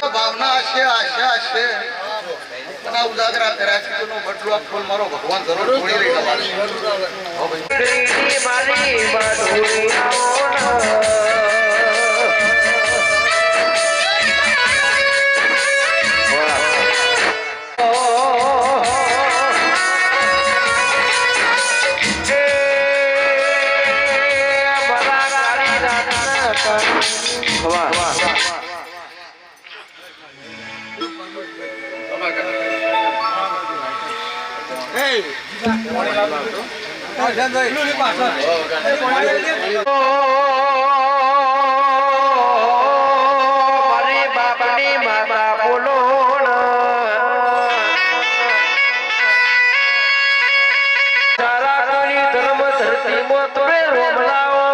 ભાવના છે આશા છે અને ઉજાગરા કર્યા છે તો બટલો ફૂલ મારો ભગવાન જરૂર છોડી રહી બાપની માતા બોલો તારા કોની ધર્મ ધરતી માં તમે રોમલાઓ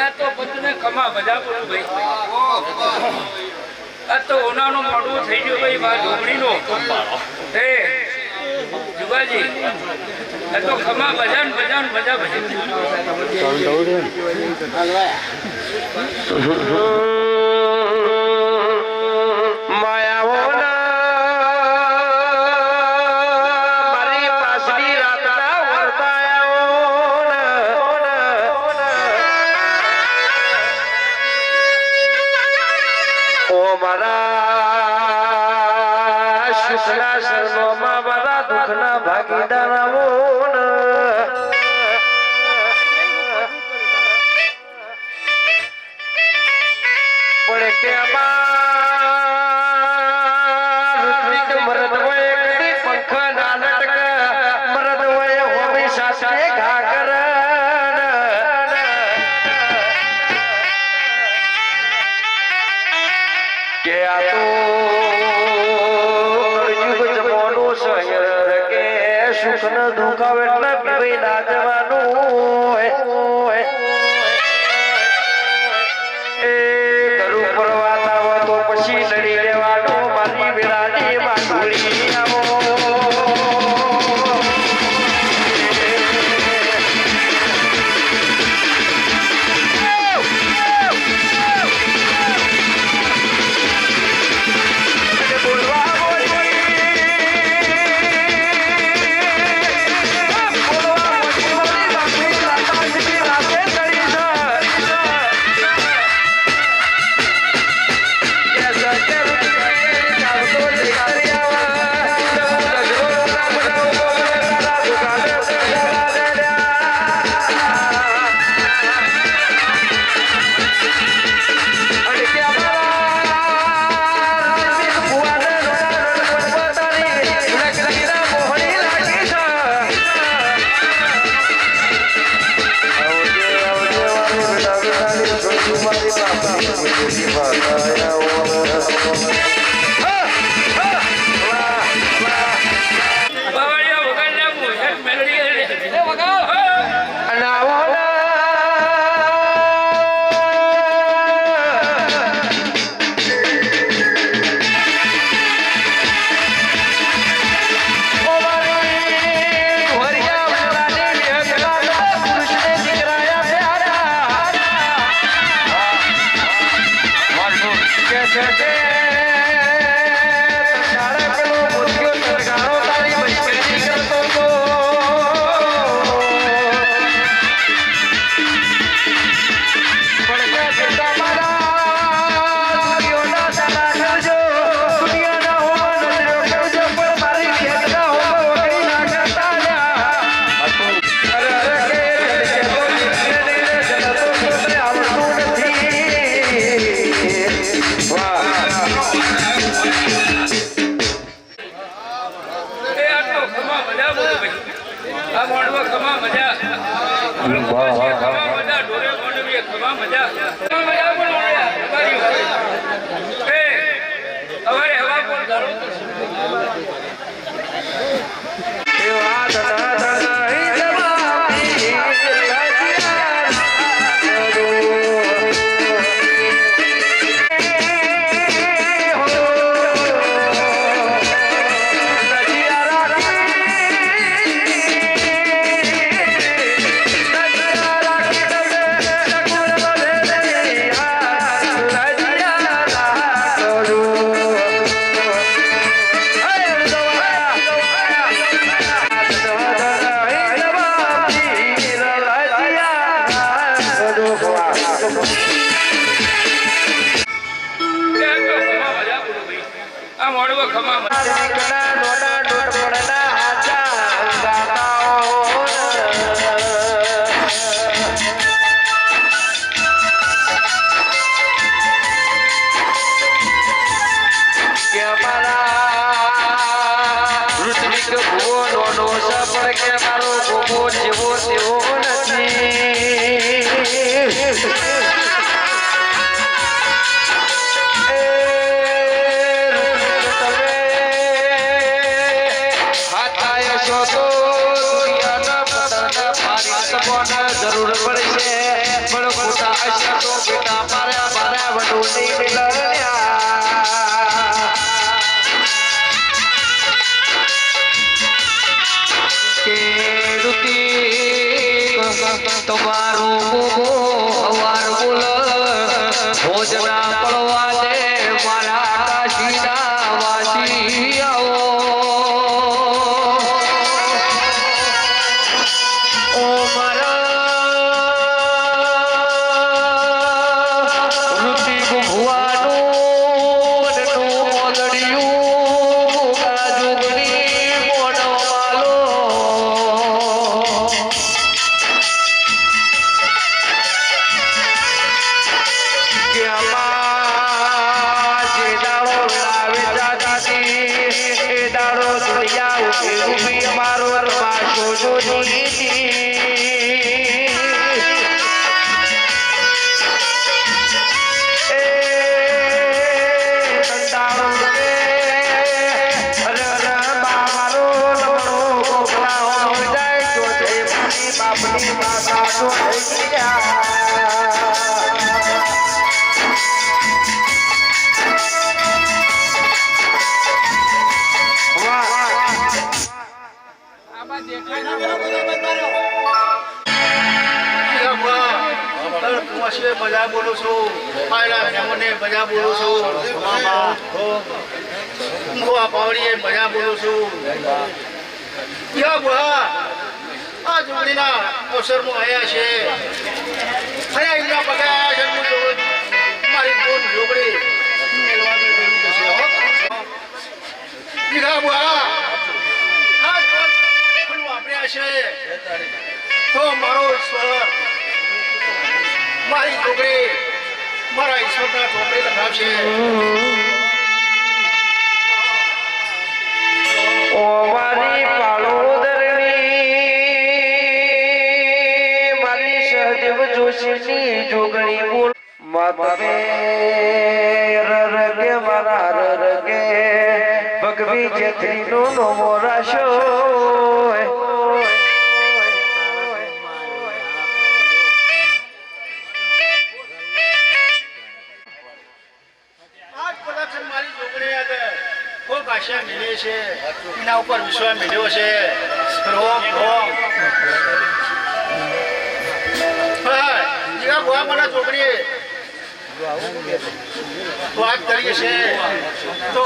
આ તો બધુંને ખમા બધા બોલું ભાઈ આ તો ઓનાનું મોઢું થઈ ગયું ભાઈ બા ઢોકળીનો હે જુગાજી આ તો ખમા બજાન મજા ભજન ભાગીદાર આવો પડે કે મરદ હોય પંખ નાનક મરદ હોય હોમી સાથે ઘાકર કે આ તો કળયુગ જમાનો શહેર કે સુખ ન ધોકાવે એટલે પીવાઈ ના જવાનું એ કરું પરવાતા હોય તો પછી લડી લેવાનું મારી વિરાની માંગુડી આવો જરૂર પડશે પણ ખોટા મોગો હવાર બોલ ભોજના પડવા દે મારા કાશીના વાસી આવો ઓ મારા ઋતિક ભુવાનું મોદડિયું કાજુગરી મોડો માલો કે અમાર જે દાડો લાવે જાતી એ દાડો દુનિયા ઉભી અમારો પાછો જોડી બાપની માતા તો થઈ મજા બોલું છું મજા બોલું છું પાવડીએ મજા બોલું છું આ જોડીના અવસરમાં આવ્યા છે અને એમના પગાર છે મારી બોન જોગડી વાપર્યા છે તો મારો ઈશ્વર મારી છોકરી મારા ઈશ્વરના ચોપડી લખાવશે ઓ મારી પાળોદરની મારી સહદેવ જોશીની જોગણી બોલ માતમે રરગે મારા રરગે ભગવી જેથરીનો નમો રાશો મિલે છે એના ઉપર વિશ્વાસ મળ્યો છે રોમ રોમ મને છોકરી વાત કરીએ છે તો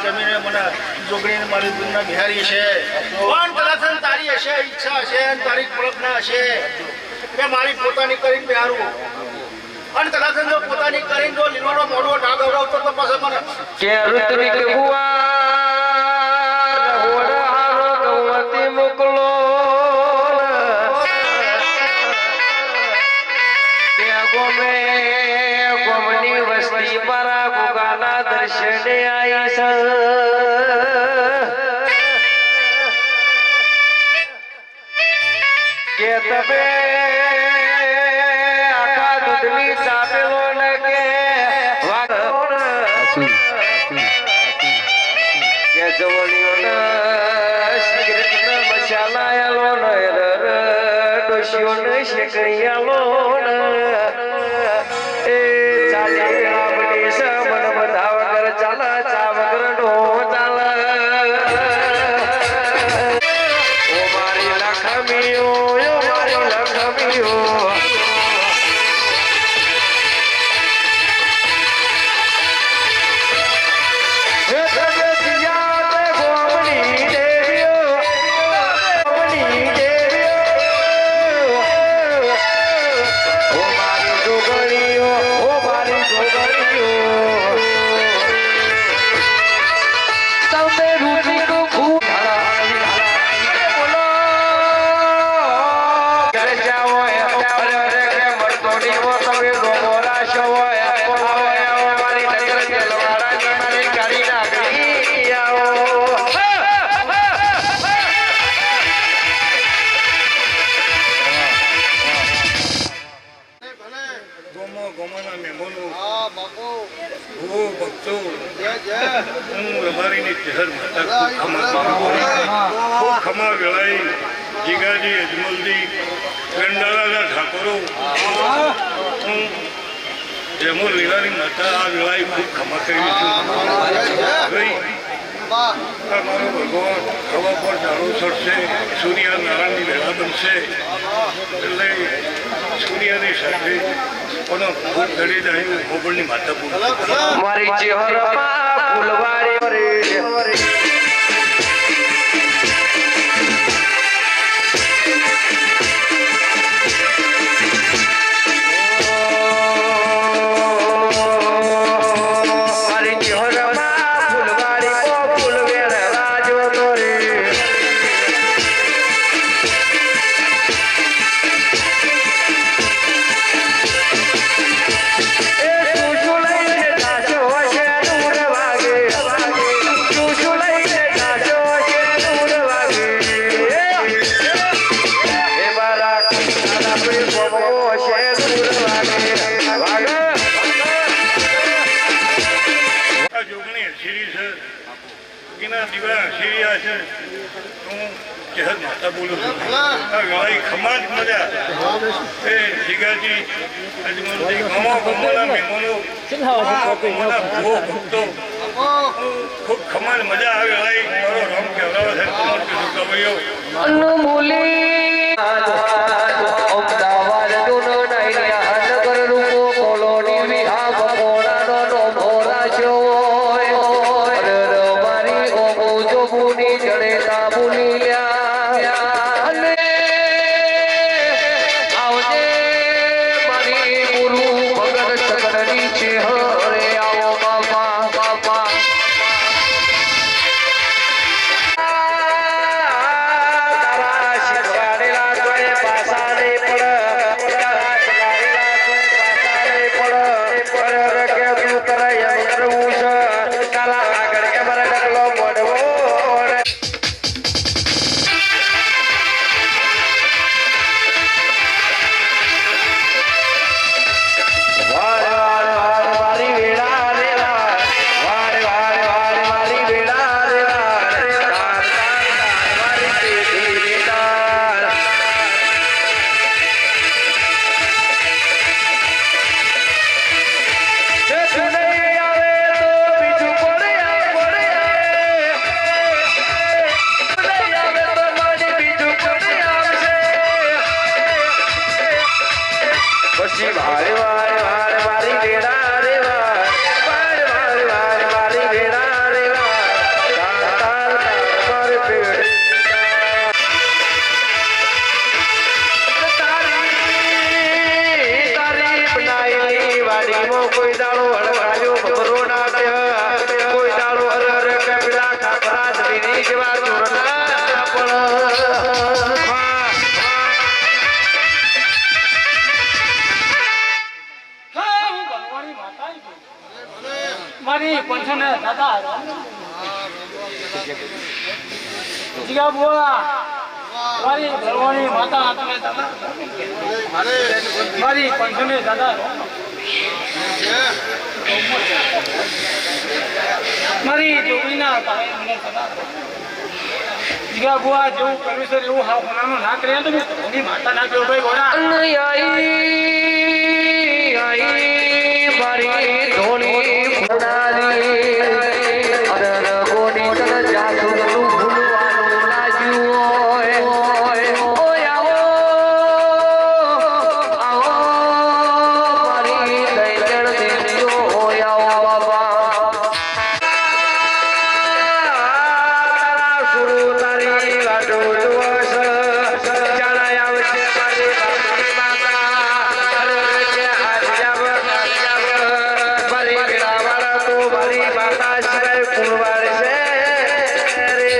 જમીને મને જોગણીને મારી દુનિયા બિહારી છે પણ કદાચ તારી હશે ઈચ્છા છે તારી કલ્પના છે કે મારી પોતાની કરીને બિહારું અને કદાચ જો પોતાની કરીને જો લીલોડો મોડો ડાગ અવડાવતો તો પછી મને કે ઋત્વિક ભુવા હોડારો ગવતી મોકલો કે ગોમે ગોમની વસ્તી મારા ગોગાના દર્શને આવી છે કે તમે આખા દૂધની ચાપેલો ને કે કે જવણીઓ સિગરેટ મસાલા આલો ને ડોશીઓ ને શેકણી આલો એ ચાલી આપણી સમન બધા વગર ચાલે ચા વગર નો ચાલે ઓ મારી લખમીઓ હું રબારીની ચહેર માતા ખૂબ ખમા વેળાઈ જીગાજી અજમલજી ગંડાળાના ઠાકોરો હું જેમો લીલાની માતા આ વેળાએ ખૂબ ખમા કરી છું ભાઈ મારો ભગવાન હવા પર ઝાડો ચડશે સૂર્યનારાયણની વેળા બનશે એટલે સૂર્યની સાથે કોનો ફૂલ ઘડી જાય ગોબરની માતા બોલ મારી ચહેરમાં ફૂલવારી બોલું છું લડાઈ ખમાજ મજા એ જીગાજી અજમલજી ગમો ગમોના મહેમાનો ગમોના ભૂવો ભક્તો ખૂબ ખમાજ મજા આવે લડાઈ મારો રમ કહેવાય છે તમારે કીધું કવૈયો અનુમૂલી અમદાવાદ દુનો નૈયા નગર રૂપો કોલોની વિહા બકોડાનો નો ભોરા છો મારી ઓમો જોબુની જડે તાબુની લ્યા અને આવજે મારી ગુરુ ભગત સગડની છે હરે આવો બાપા બાપા કોઈ દાડો હળવાજો ખબરો ના કોઈ દાડો હર કપિલા ખાપરા ધરીની જેવા ચોરના મારી પંચને દાદા જીગા બુઆ મારી ભરવાની માતા તમે મારી પંચને દાદા મારી જોગીના જીગા બુઆ જેવું કર્યું છે એવું હાવ હોનાનું ના કર્યા તો એની માતા ના કર્યો ભાઈ ઘોડા મારી ધોની ફોડારી અરર ગોની તન જાસુ નું ભૂલવાનું લાગ્યું ઓય આવો મારી દૈજણ દેજો ઓય આવો બાબા સુરુ તારી વાડો દિવસ જાણાય આવશે મારી બાપની માતા અરર કે આર્યા મારી માતા સિવાય ફૂલવાડ છે રે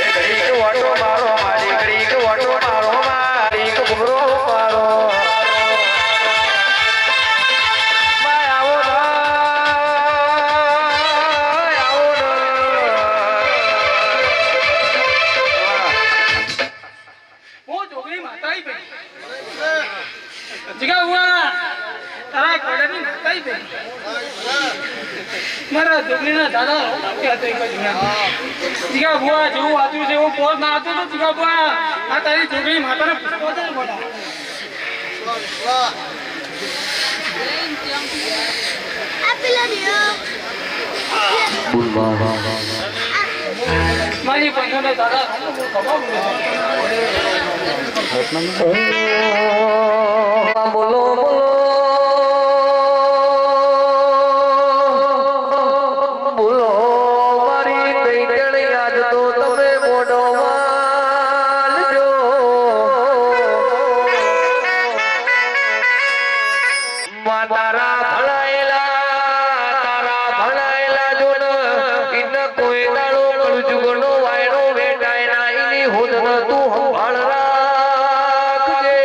ઘડીક ઓટો મારો મારી ઘડીક ઓટો મારો મારી ઘૂમરો મારો આવો પેલા જોગણીના દાદા કે હતો એક જ જૂના. જીગા બુઆ જેવું વાંચ્યું છે એવું પોત ના હતું તો જીગા બુઆ આ તારી જોગણી માતાને પૂછવા દે ને બોલા. મારી પંખોને દાદા બોલો બોલો બોલો મારી દઈ યાદ તો તમે મોઢો માનજો. તારા ભણાયેલા જોન ઇન કોઈ દાડો કળજુગનો વાયરો વેટાય ના ઇની હોદ ન તું સંભાળ રાખજે.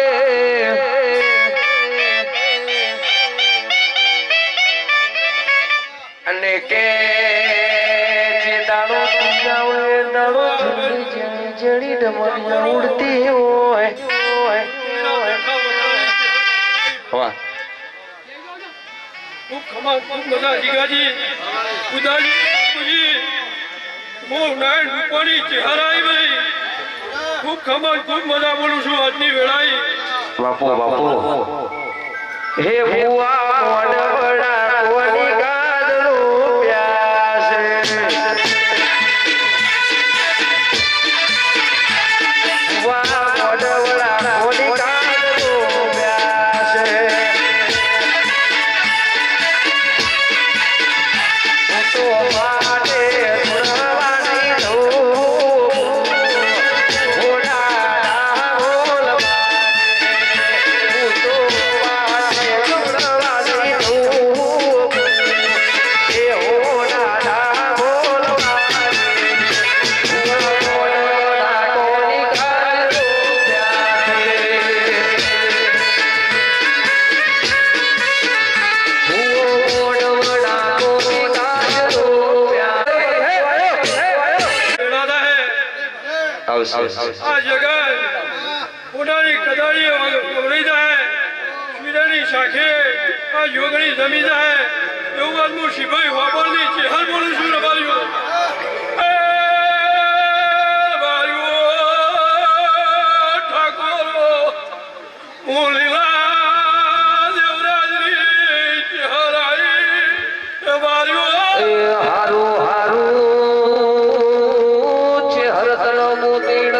અને કે જે દાડો તું એ દાડો જડી ડમરિયા ઉડતી હોય વાહ ખૂબ ખમા ખૂબ મજા જીગાજી ઉદાજી બાપુજી બહુ નાયણ રૂપાણી ચહેરા આવી ભાઈ ખૂબ ખમા ખૂબ મજા બોલું છું આજની વેળાએ. બાપુ હે ભુવા મોડવડા કોની ગાદલો પ્યાસે. ભુવા મોડવડા કોની ગાદલો પ્યાસે. હું તો માટે ધૂળવાની ધૂળ ઘોડા બોલ આ જગત પોતાની કદાળી વળી જાય મીરાની શાખે આ યોગણી જમી જાય એવું આદમું શિભાઈ વાપરની ચેહર બોલું છું ને બારીઓ ઠાકોરો હું લીલા દેવરાજની ચેહર આવી બારીઓ હારું હારું છે હરતળ મોતીડ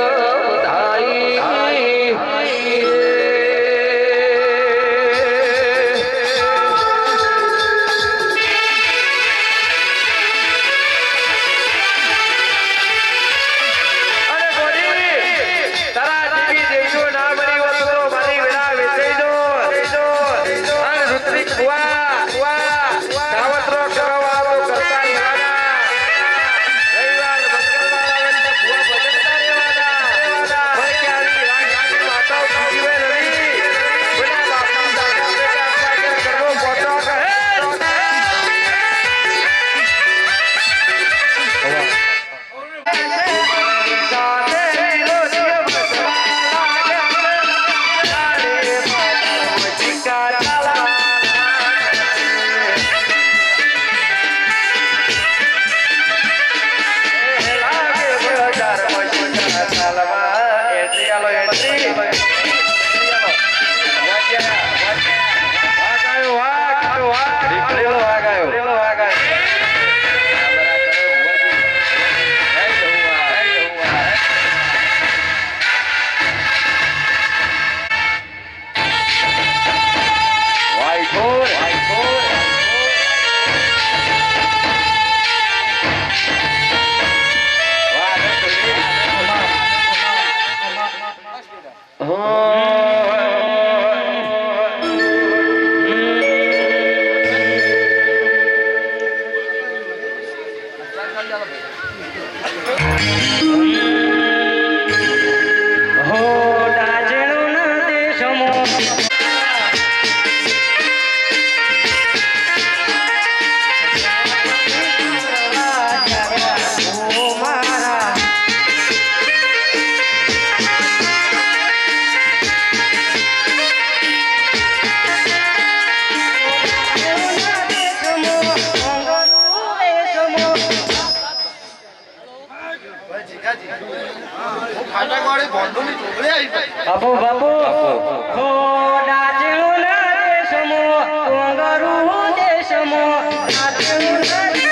ભાઈ જીગાજી હું ફાટાકવાળી ભોંડુની ચોકડી આવી ભાઈ બાપુ બાપુ હો નાચેલો ના દેશમો ટોંગરુ દેશમો નાચેલો ના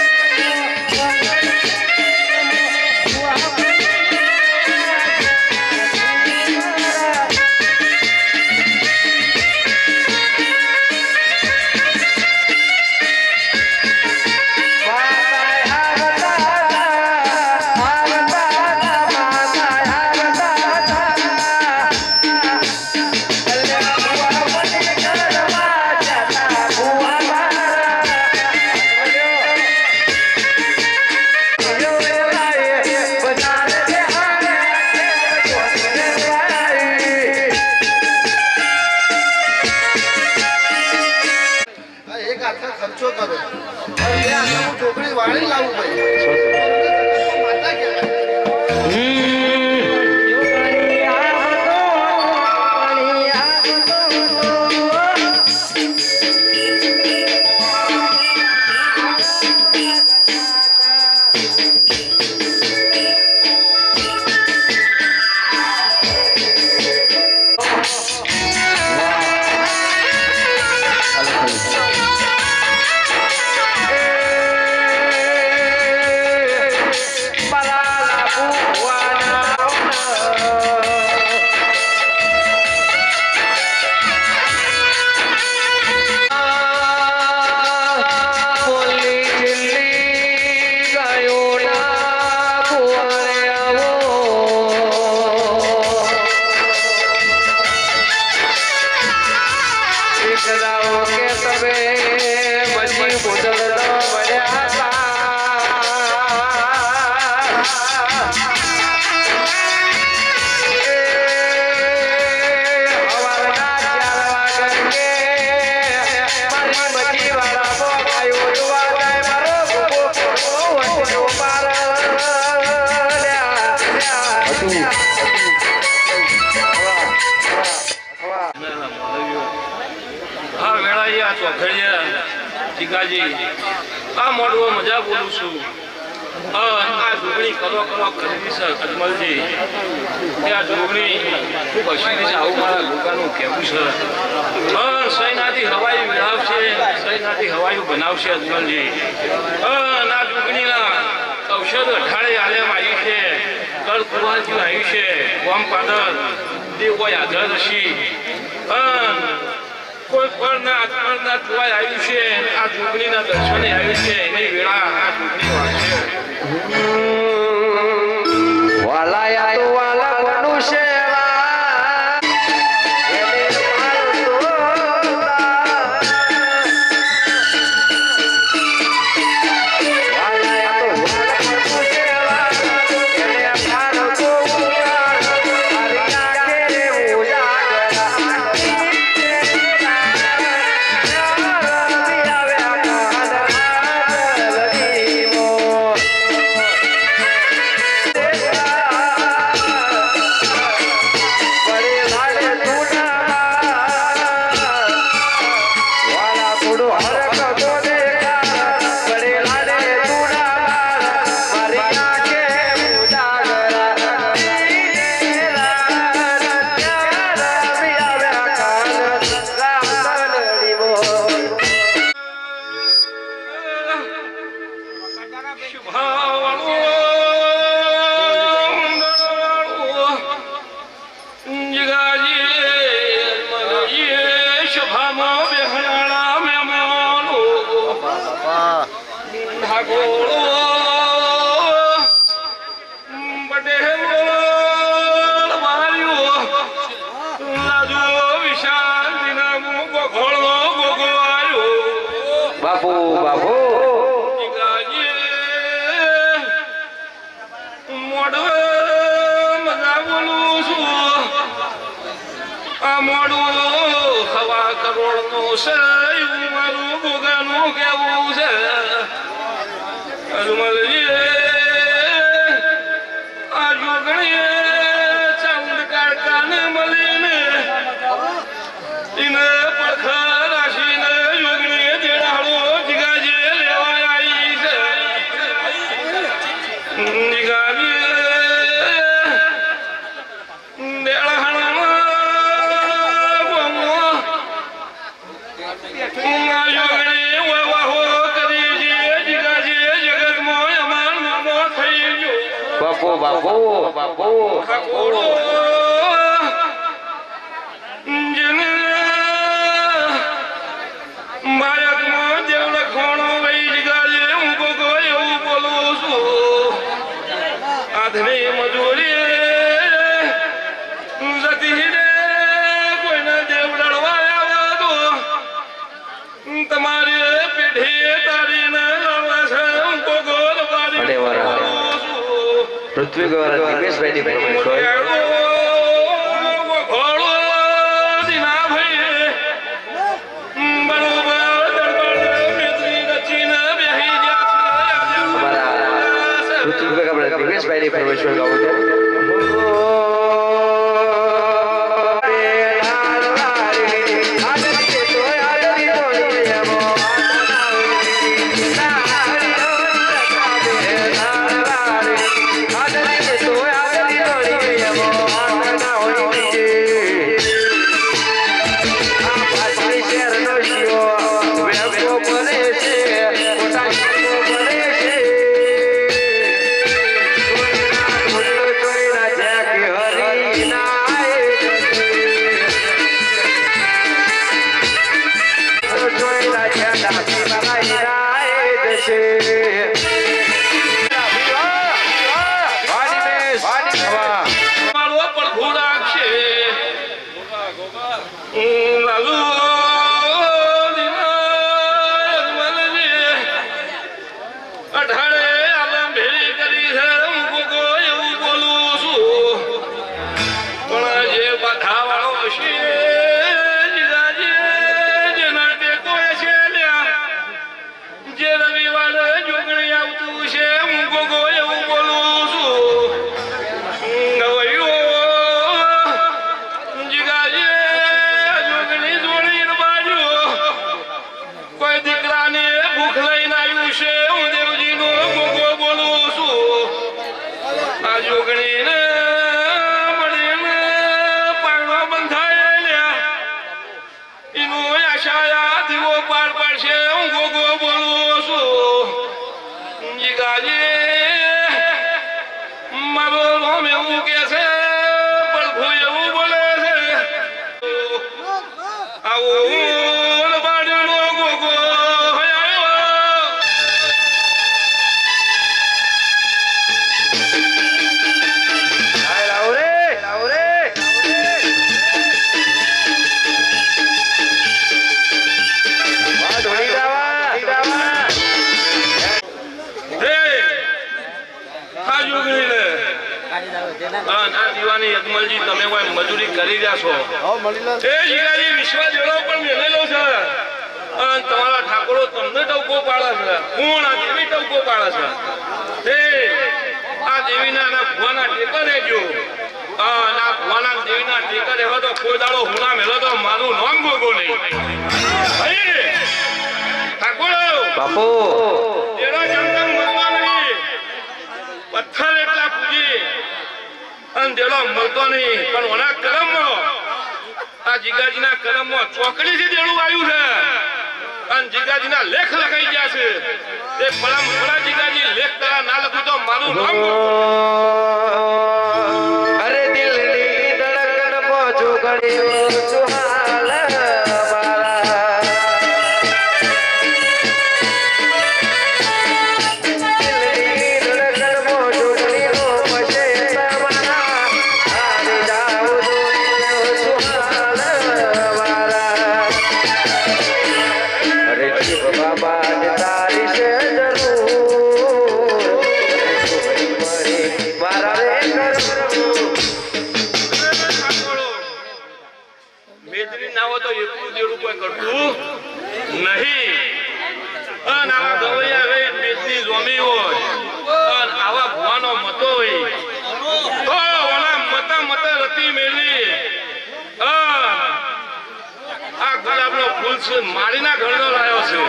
એક હાથનો ખર્ચો કરો અને બે હાથમાં હું ચોકડી વાળી લાવું ભાઈ માતા કહેવાય હા વેળાયા ચોખડિયા જીગાજી આ મોડવો મજા બોલું છું આ જોગણી કરો ખરીદી છે અજમલજી કે આ જોગણી ખૂબ અશીરી છે આવું મારા લોકોનું કહેવું છે સૈનાથી હવાઈ વિડાવશે સૈનાથી હવાયું બનાવશે અજમલજી આ જોગણીના ઔષધ અઢાળે આલેમ આવ્યું છે કળ કુવાજી આવ્યું છે ગોમ પાદર દેવ કોઈ આધાર ઋષિ કોઈ પરના આત્મના જોવાય આવ્યું છે આ જોગણીના દર્શને આવ્યું છે એની વેળા આ જોગણી વાંચશે વાલાયા તો વાલા મનુષ્ય બાપુ બાપુ મોડું મજા બોલું છું આ મોડું હવા કરોડનું છે એવું મારું ભોગાનું કેવું છે અજમલજી આ જોગણીએ ચાંદ કાઢકાને મળીને એને પડખા રાખીને જોગણીએ દેડાળો જીગાજી લેવા આવી છે જીગાજી બાપુ બાપુ બાપુ ઠાકોરો જેને માયકમાં દેવ લખવાનો વહી જગાજે હું કોકો એવું બોલું છું આધની મજૂરી જતી રે કોઈને દેવ લડવા આવ્યો તો તમારી પેઢી તારીને લડવા છે હું કોકો અરે વાહ. પૃથ્વી ગૌરવ દિનેશભાઈની ફરમાઈશ હોય. અમારા પૃથ્વી ગૌરવ દિનેશભાઈની ફરમાઈશ હોય ગાવું છે. યજમલજી તમે કોઈ મજૂરી કરી રહ્યા છો એ જીગાજી વિશ્વાસ જેવો પણ મેલેલો છે અને તમારા ઠાકોરો તમને ટવકો પાડે છે કોણ આ દેવી ટવકો પાડે છે આ દેવીના ના ભુવાના ટેકા રહેજો અને આ ભુવાના દેવીના ટેકા રહેવા તો કોઈ દાડો હુના મેલો તો મારું નામ ગોગો નહીં ઠાકોરો બાપુ એના જંગલ મળતા નહીં પથ્થર એટલા પૂજી અને દેલો મળતો નહીં પણ ઓના કરમમાં આ જીગાજીના કરમમાં ચોકડીથી દેણું આવ્યું છે અને જીગાજીના લેખ લખાઈ ગયા છે એ પલમ પલા જીગાજી લેખ કરા ના લખું તો મારું નામ અરે દિલની ધડકન પહોંચો ગળ્યો સુહાલ મારા દિલની ધડકન પહોંચો ગળ્યો પછે તમારા આને જાવ તો સુહાલ મારા અરે જીવ બાબા ને તારી છે જરૂર મારા રે મેદરી ના હોય તો એટલું દેડું કોઈ કરતું નહીં અને આવા ગવૈયા હોય મેદની જોમી હોય અને આવા ભુવાનો મતો હોય તો ઓલા મતા મતા રતી મેલી આ ગુલાબનો ફૂલ છે મારીના ઘરનો લાયો છે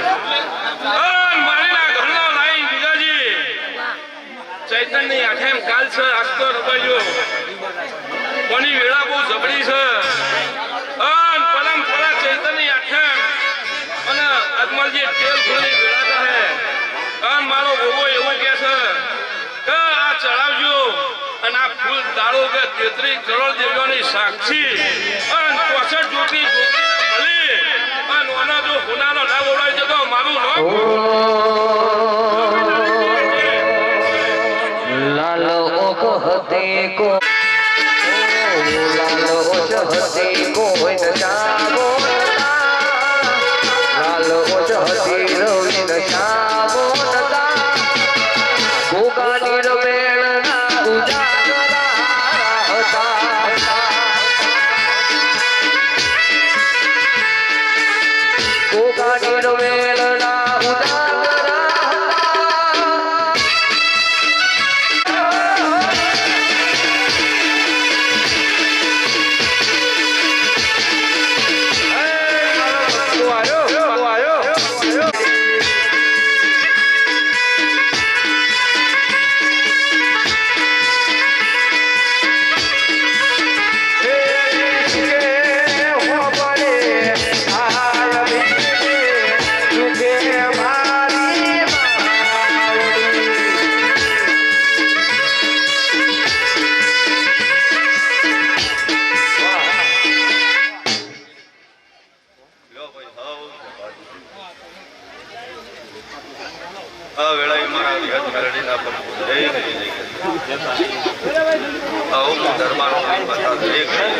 મારીના ઘરનો લાઈ જીગાજી ચૈતનની આંખે એમ કાલ છે આખતો રબાયો કોની વેળા બહુ જબડી છે પલમ પલા ચૈતનની આંખે અને અજમલજી તેલ ખોલી વેળાતા હે મારો ગોગો એવું કે છે કે આ ચડાવજો દાડો કે 33 કરોડ દેવીઓની સાક્ષી અને 65 જોતી મળી અને ઓના જો હોનાનો ના બોલાય તો મારું નામ લાલ ઓક હતી કો લાલ ઓચ હતી કોઈ ન જાગો લાલ ઓચ હતી રવિ ન જાગો ગોગાની રમેણના ઉજાગરા હતા ગોગાની રમેણના ઉજાગરા આ વેળાએ મારા વ્યાજ મેળવીના પર જઈ ગઈ આવું ધર્માનો બતા જઈ ગઈ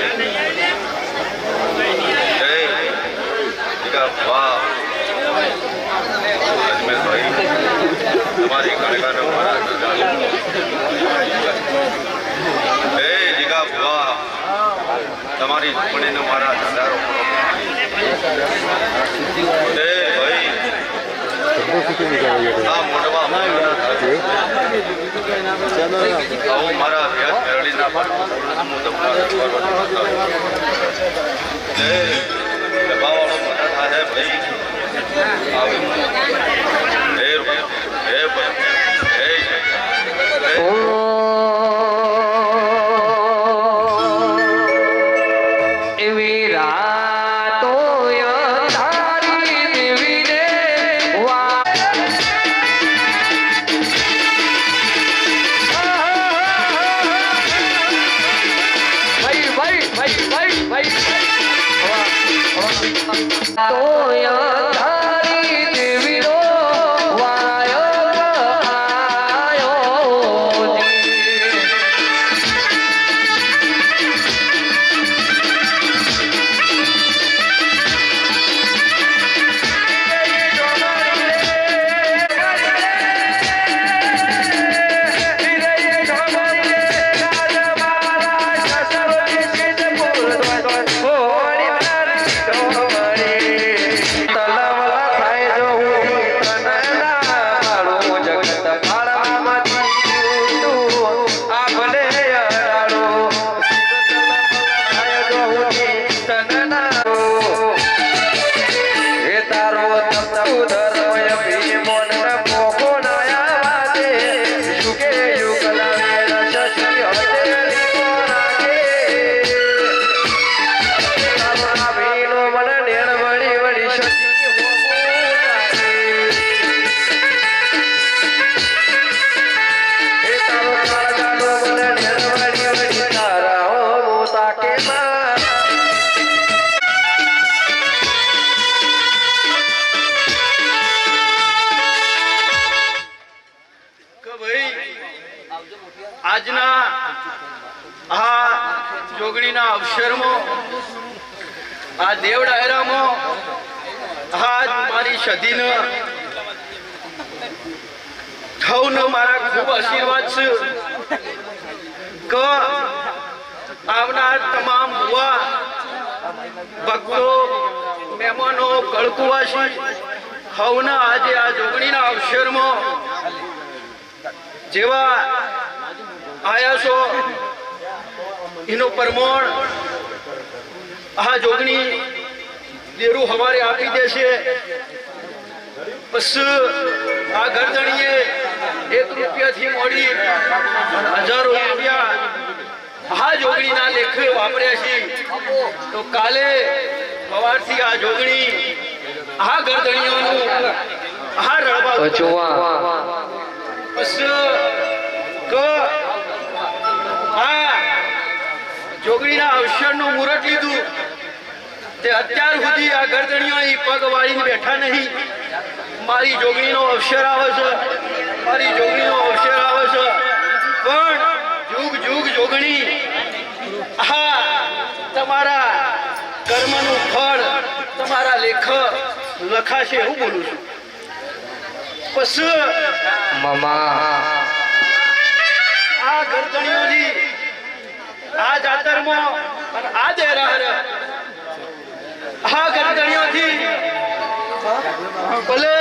જય વાહ અજમેરભાઈ તમારી કણકાનો મારા હે જીગા વાહ તમારી ઝૂંપડીનો મારા ધંધારો હે ભાઈ આ મોટવા આવું મારા વ્યાજ મેળવીના પર દબાવાળો મોટા થાય ભાઈ આવે હે એવી રાતો અંધારી દેવીને અંધારી દેવીનો વાયો આયો આજના આ જોગણીના અવસરમાં આ દેવ ડાયરામાં આજ મારી સદીને થૌને મારા ખૂબ આશીર્વાદ છે કે આવનાર તમામ ભુવા ભક્તો મહેમાનો કળકુવાસી હવના આજે આ જોગણીના અવસરમાં જેવા આયા છો એનું પ્રમાણ આ જોગણી દેરું હવારે આપી દેશે પછી આ ગરદણીએ 1 રૂપિયાથી મોડી હજારો રૂપિયા આ જોગણીના લેખે વાપર્યા છે તો કાલે સવારથી આ જોગણી આ ગરદણીઓનું આ રળવા પછી આ જોગણીના અવસરનું મુહૂર્ત લીધું તે અત્યાર સુધી આ ગરદણીઓ પગ વાળીને બેઠા નહીં. મારી જોગણીનો અવસર આવે છે, મારી જોગણીનો અવસર આવે છે. પણ જુગ જુગ જોગણી હા તમારા કર્મનું ફળ તમારા લેખ લખાશે એવું બોલું છું. પછી મામા આ ગરદણીઓની આ જાતરમાં અને આ દેરાહર આ ગરદણીઓથી ભલે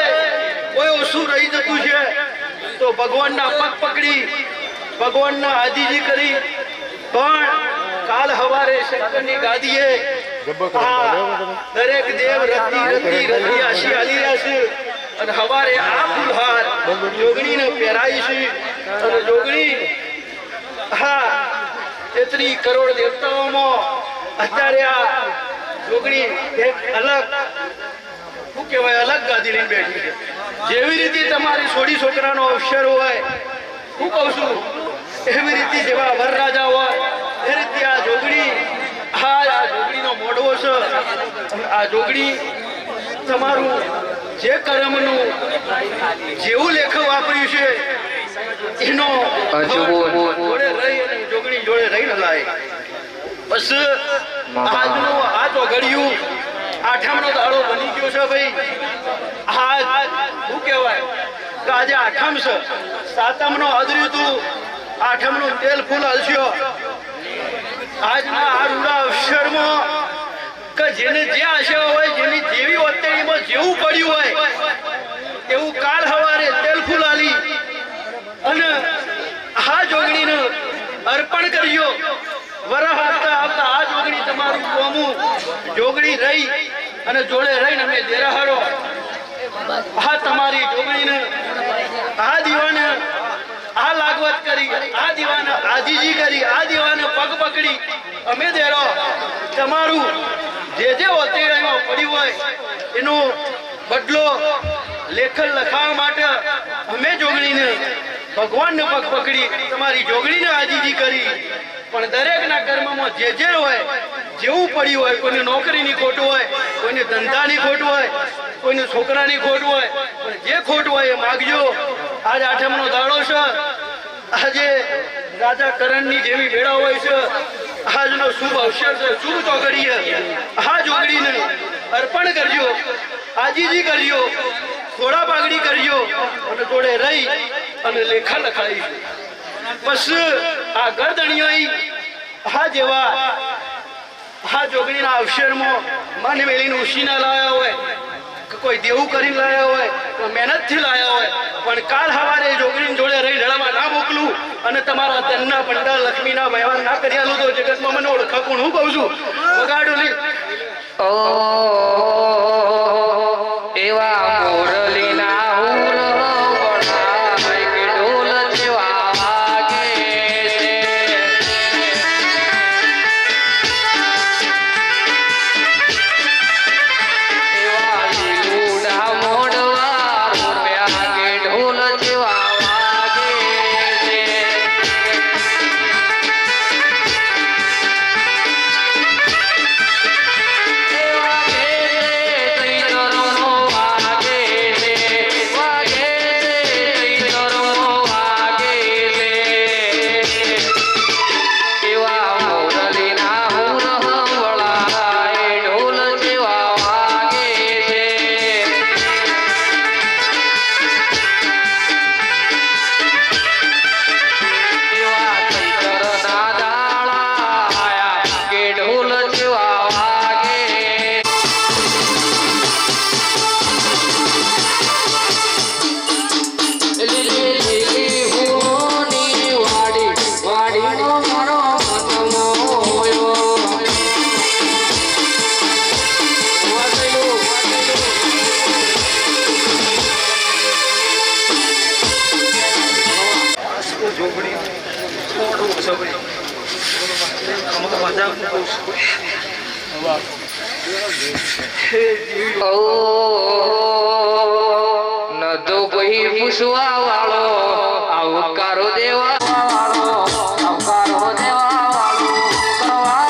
કોઈ ઓછું રહી જતું છે તો ભગવાનના પગ પકડી ભગવાનના આજીજી કરી પણ કાલ હવારે શંકરની ગાદીએ દરેક દેવ રતી આશી આલી રહ્યા છે અને હવારે આ ફૂલહાર જોગણીને પહેરાઈ છે અને જોગણી હા 33 કરોડ દેવતાઓમાં અત્યારે આ જોગણી એક અલગ શું કહેવાય અલગ ગાદી લઈને બેઠી છે. જેવી રીતે તમારી છોડી છોકરાનો અવસર હોય હું કહું છું એવી રીતે જેવા વરરાજા હોય એ રીતે આ જોગણી આ જોગણીનો મોઢો છે. આ જોગણી તમારું જે કર્મનું જેવું લેખ વાપર્યું છે એનો જોડે રહી અને જોગણી જોડે રહીને લાય. બસ આજનું આ ચોઘડિયું આઠમનો દાડો બની ગયો છે ભાઈ. આ શું કહેવાય કે આજે આઠમ છે, સાતમનો હાજરી તું આઠમનું તેલ ફૂલ હલસ્યો. આજના આ રૂડા અવસરમાં કે જેને જે આશા હોય જેની જેવી ઓતેડીમાં જેવું પડ્યું હોય એવું કાલ હવારે તેલ ફૂલ આલી અને આ જોગણીને અર્પણ કરજો. વરહ આવતા આવતા આ જોગણી તમારું કોમું જોગણી રહી અને જોડે રહીને અમે દેરાહરો આ તમારી જોગણીને આ દીવાને આ લાગવત કરી આ દીવાને આજીજી કરી આ દીવાને પગ પકડી અમે દેરો તમારું જે ઓતેડામાં પડ્યું હોય એનો બદલો લેખન લખાવવા માટે અમે જોગણીને ભગવાનને પગ પકડી તમારી જોગણીને આજીજી કરી. પણ દરેકના કર્મમાં જે હોય જેવું પડ્યું હોય, કોઈને નોકરીની ખોટ હોય, કોઈને ધંધાની ખોટ હોય, કોઈને છોકરાની ખોટ હોય, પણ જે ખોટ હોય એ માગજો. આજ આઠમનો દાડો છે, આજે રાજા કરણની જેવી વેળા હોય છે, આજનો શુભ અવસર છે, શુભ ચોઘડીએ આ જોગડીને અર્પણ કરજો, આજીજી કરજો, થોડા પાઘડી કરજો અને જોડે રહી અને લેખા લખાઈ. બસ આ ગરદણીઓ આ જેવા આ જોગણીના અવસરમાં મન મેળીને ઉશીના લાયા હોય કે કોઈ દેવું કરીને લાયા હોય કોઈ મહેનતથી લાયા હોય પણ કાલ હવારે જોગણીની જોડે રહી ઢળામાં ના મોકલું અને તમારા ધનના પંડા લક્ષ્મીના વ્યવહાર ના કરી આલું તો જગતમાં મને ઓળખા કોણ હું કહું છું વગાડો લે. એવા મોરલીના હુર વળાય કે ઢોલ જેવા વાગે છે. એવા લીલુડા મોડવા રૂપિયા કે ઢોલ જેવા વાગે છે. એવા ન તો કોઈ પૂછવા વાળો આવકારો દેવા વાળો આવકારો દેવા વાળો કરવા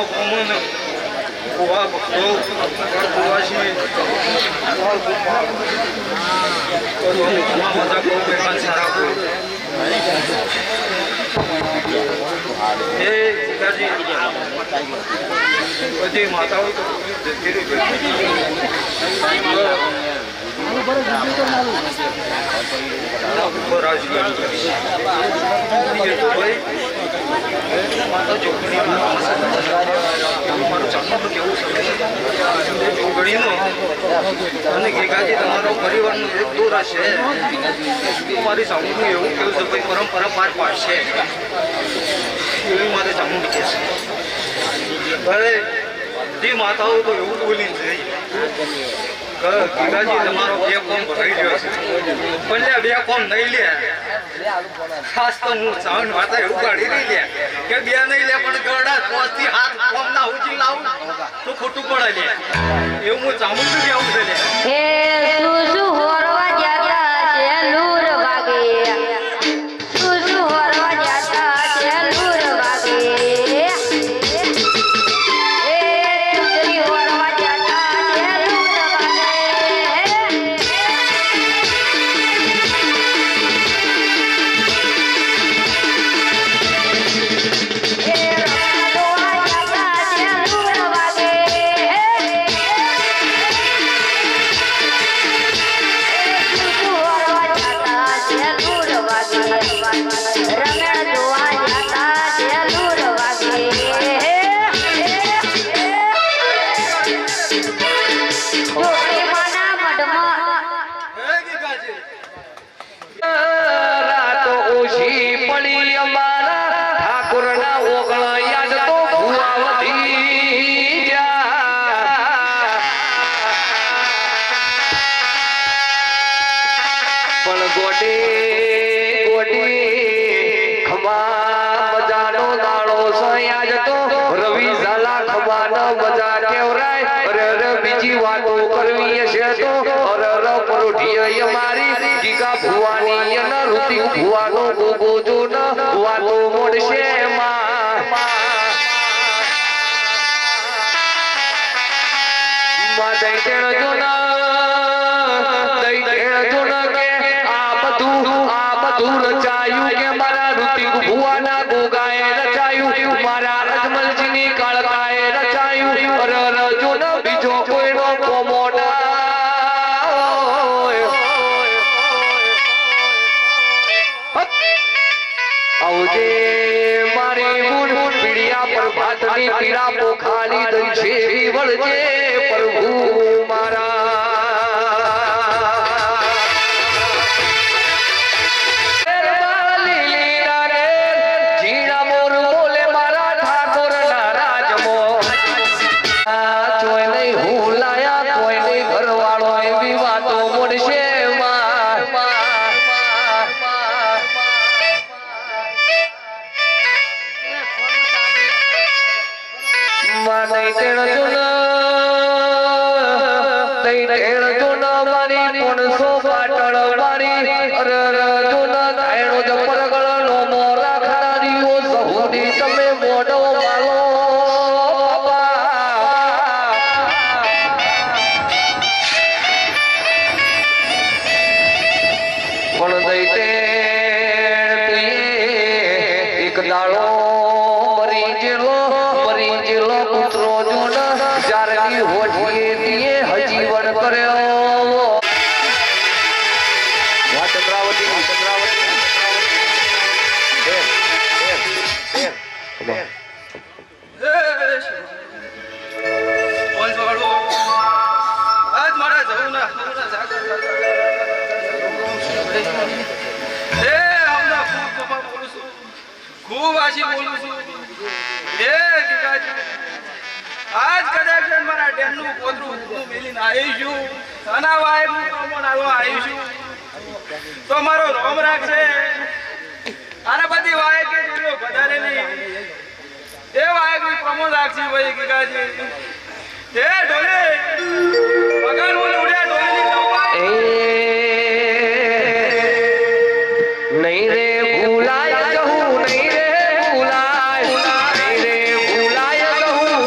કોમન ગોવા ભક્તો ગોવાસી બધા બહુ બેકાર સારા એ પિતાજી બધી માતાઓ માતા ચોકડી તમારું ચાલવાનું કેવું સમય ચોકડીનો અને ગીગાજી તમારો પરિવારનો એક દૂર હશે મારી સામુનું એવું કેવું છે ભાઈ પરંપરા પાર પાડશે એવું મારે ચામુંડી કહે છે ભલે જે માતાઓ તો એવું બોલીને છે ગીગાજી તમારો બે કોમ ભરાઈ ગયો છે પણ બે કોમ નહીં લે ખાસ તો હું સાઉન્ડ માતા એવું કાઢી નહીં લે કે બે નહીં લે પણ ગરડા 5 થી 7 કોમ ના ઉજી લાવું તો ખોટું પડે લે એવું હું ચામુંડી કેવું છે લે હે સુસુ હોરવા જાતા છે લૂર વાગે સુસુ હોરવા જાતા છે લૂર વાગે એ સુસરી હોરવા જાતા છે લૂર વાગે એ રમવા જાતા છે લૂર વાગે રાત ઓછી પડી અમારા ઠાકોરના ઓગળ યાદ તો ભુવાવતી જા પણ ગોડી ખમા મજાનો દાડો સયાજ તો રવિ ઝાલા ખમાનો મજા કેવરાય અરે બીજી વાતો કરવી છે તો અરે પરોઠી મારી ગીગા ભુવાની અને ઋતિક ભુવાનો ગોગો જો ન વાતો મોડશે માં દઈ તેણ જો કે આ બધું રચાયું કે મારા ઋતિક ભુવાના ગોગાએ રચાયું મારા રજમલજીની કાળકાએ રચાયું અરે રજો ન બીજો કોઈનો કોમોડા આવજે મારી ગુણ પીડિયા પર ભાતની પીડા પોખાલી દઈ છે વળજે પ્રભુ મારા જીણા મોર બોલે મારા ઠાકોરના રાજમો ચોય નહીં હું લાયા કોઈ નહીં ઘરવાળો એવી વાતો મોડશે મારી પોણસો પાટણ મારી અરે જૂન ધાયણો જપર ગળનો મોરા ખડારીઓ સહુદી તમે મોઢો માલો પણ દઈ તે એક દાડો મરી જેલો પુત્રો જૂન જારની હોઠીએ દીએ હજી વણ કર્યો ખૂબ આશી બોલું છું આજ કદાચ મારા ડેમનું પોતરું મેલીને આવીશું આના વાયરનું પ્રમાણ આવીશું તો મારો રોમ રાખશે આના બધી વાયક વધારે નહીં એ વાયકનું પ્રમાણ રાખશે ભાઈ ગીગાજી હે ઢોલે પગાર બોલ ઉડ્યા ઢોલેની નહીં રે ભૂલાય જહું નહીં રે ભૂલાય નહીં રે ભૂલાય જહું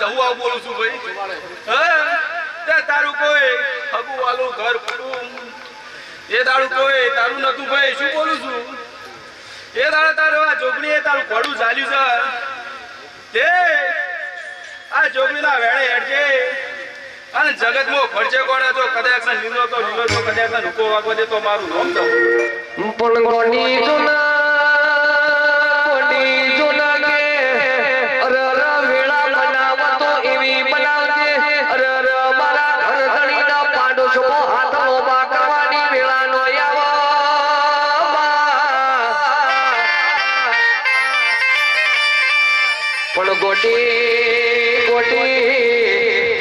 જવું આવું બોલું છું ભાઈ હા તે તારું કોઈ હગું વાલું ઘર પૂરું એ દાડું કોઈ તારું નતું ભાઈ શું બોલું છું એ દાડે તારું આ જોગણીએ તારું ઘોડું ચાલ્યું છે તે આ જોગણીના વેળે હેડજે અને જગતમાં ખર્ચે કોણે તો કદાચ લીલો તો કદાચ રૂકો વાગવા દે તો મારું નામ તો પણ ગોની જુના કે અરે વેળા બનાવતો એવી બનાવજે અરે મારા ઘર ધણીના પાડો છો હાથો બા કરવાની વેળા નો આવો પણ ગોટી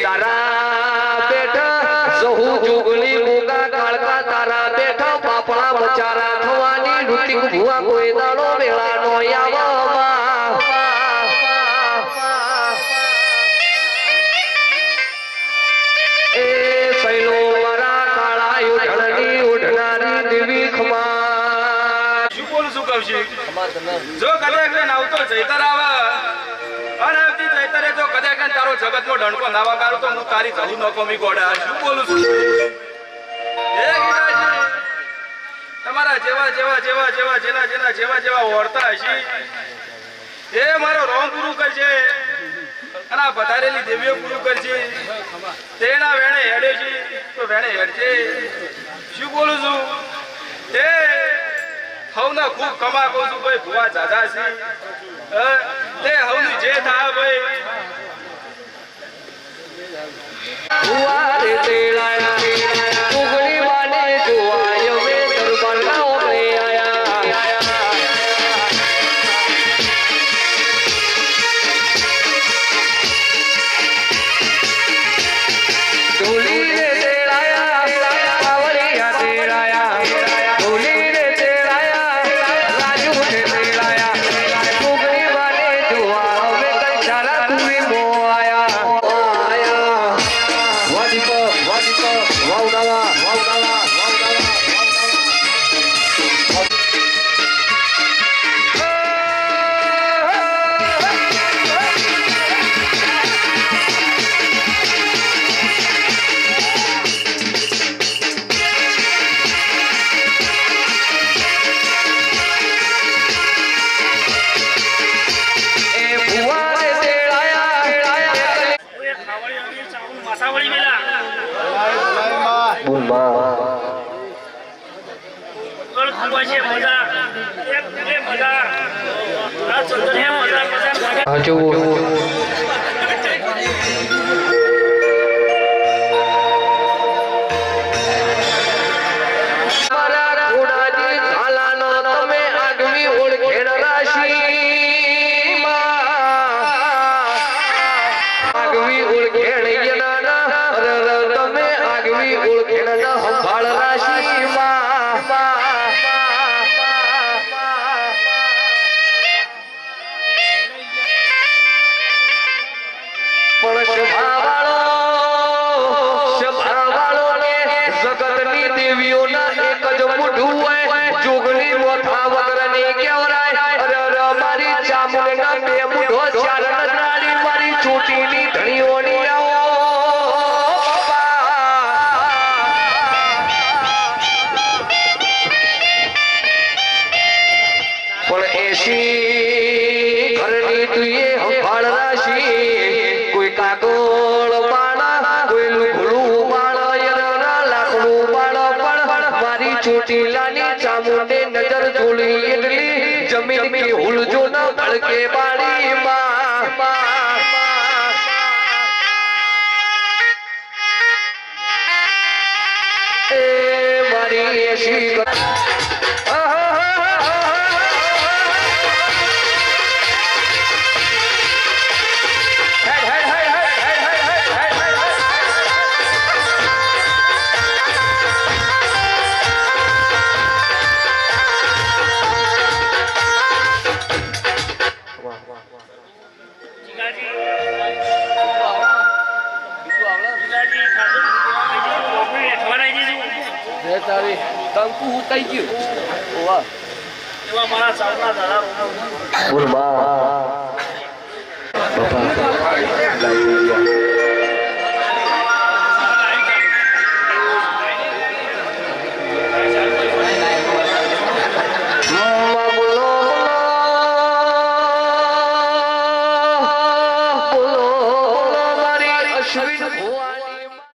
તારા બેઠા સહુ જુગલી મોગા કાળકા તારા બેઠા પાપડા બચારા થવાની રૂટી ભુવા કોઈ દાડો વેળા નો એ સૈલો મારા કાળા યુઢણની ઉઢનારી દેવી ખમા શું બોલું છું કૌશિક જો કદાચ આવતો ચૈતર આવે અને આવતી ચૈતરે જો કદાચ તારો જગતનો ડંકો નાવા કાઢું તો હું તારી જવું ન કમી ગોડા શું બોલું છું એ ગીતાજી તમારા જેવા ઓરતા હશે એ મારો રોમ પૂરું કરશે અને આ પધારેલી દેવીઓ પૂરું કરશે તેના વેણે હેડે છે તો વેણે હેડશે શું બોલું છું તે હવના ખૂબ કમા કહું છું ભાઈ ભુવા જાદા છે તે હવનું જે થાય ભાઈ ઉવારે તેલાયા ઉગડી વાને જોવાય મે દરબારના ઓરે આયા ઢોલી રે તેલાયા પાવળિયા તેલાયા ઢોલી રે તેલાયા રાજુ રે તેલાયા ઉગડી વાને જોવા હવે કઈ સારા તુવી મો આયા ચોટીલાની ચામુંડે નજર ધૂળી એટલી જમીન કે હુલજો ન ભડકે બાળી એ મારી એસી તારી કંકુ ઉતાઈ ગયું ઓવા એવા મારા સાવના દાદા બોલ બા અશ્વિન ભુવાની